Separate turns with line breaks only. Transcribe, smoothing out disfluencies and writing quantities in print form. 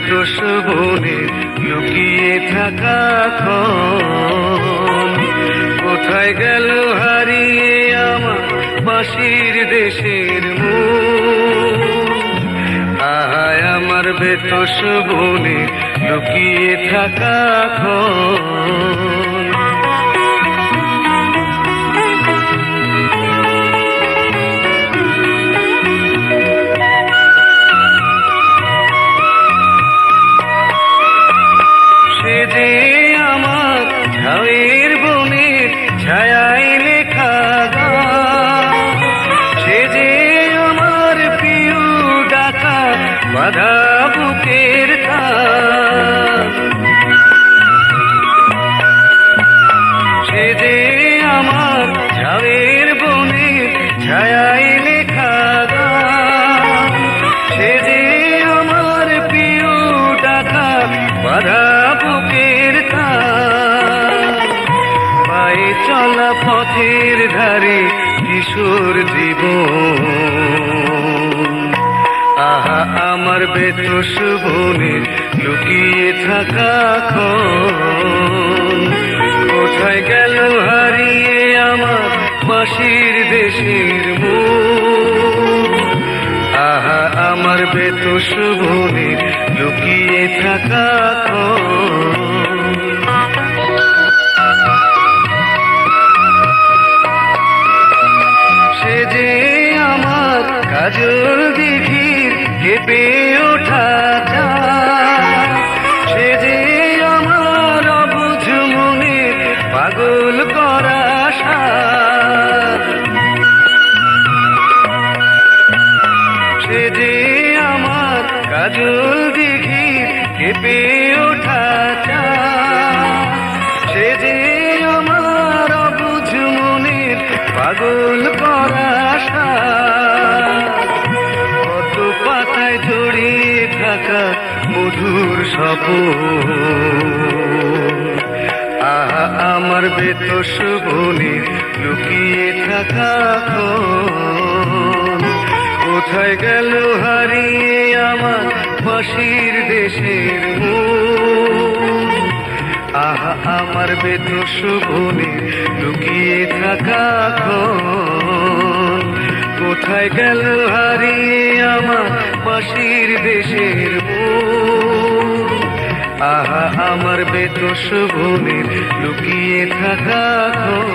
বেতস বনে লুকিয়ে থাকা ক্ষণ, কোথায় গেল হারিয়ে আমার বাঁশির দেশের মন। আহায় আমার বেতস বনে লুকিয়ে থাকা ক্ষণ। সে যে আমার ঝাউয়ের বনের ছায়ায় লেখা গান, সে যে আমার প্রিয় ডাকা বাধা বুকের টান, সে যে আমার ঝাউয়ের বনের ছায়ায় লেখা গান, সে যে আমার প্রিয় ডাকা বাধা বুকের টান। পায়ে চলা পথের ধারে কিশোর জীবন, আহা আমার বেতস বনে লুকিয়ে থাকা ক্ষণ, কোথায় গেল হারিয়ে আমার বাঁশির দেশের মন। আহা আমার বেতস বনে লুকিয়ে থাকা ক্ষণ। সে যে আমার কাজল দিঘির কেঁপে ওঠা চাঁদ, সে যে আমার অবুঝ মনের পাগল করা সাধ, সে যে আমার কাজল দিঘির কেঁপে ওঠা চাঁদ, সে যে আমার অবুঝ মনের পাগল করা সাধ। কত পাতায় জড়িয়ে থাকা মধুর স্বপন, আহা আমার বেতস বনে লুকিয়ে থাকা ক্ষণ, কোথায় গেল হারিয়ে আমার বাঁশির দেশের মন। আহা আমার বেতস বনে লুকিয়ে থাকা ক্ষণ, কোথায় গেল হারিয়ে আমার বাঁশির দেশের মন। আহা আমার বেতস বনে লুকিয়ে থাকা ক্ষণ।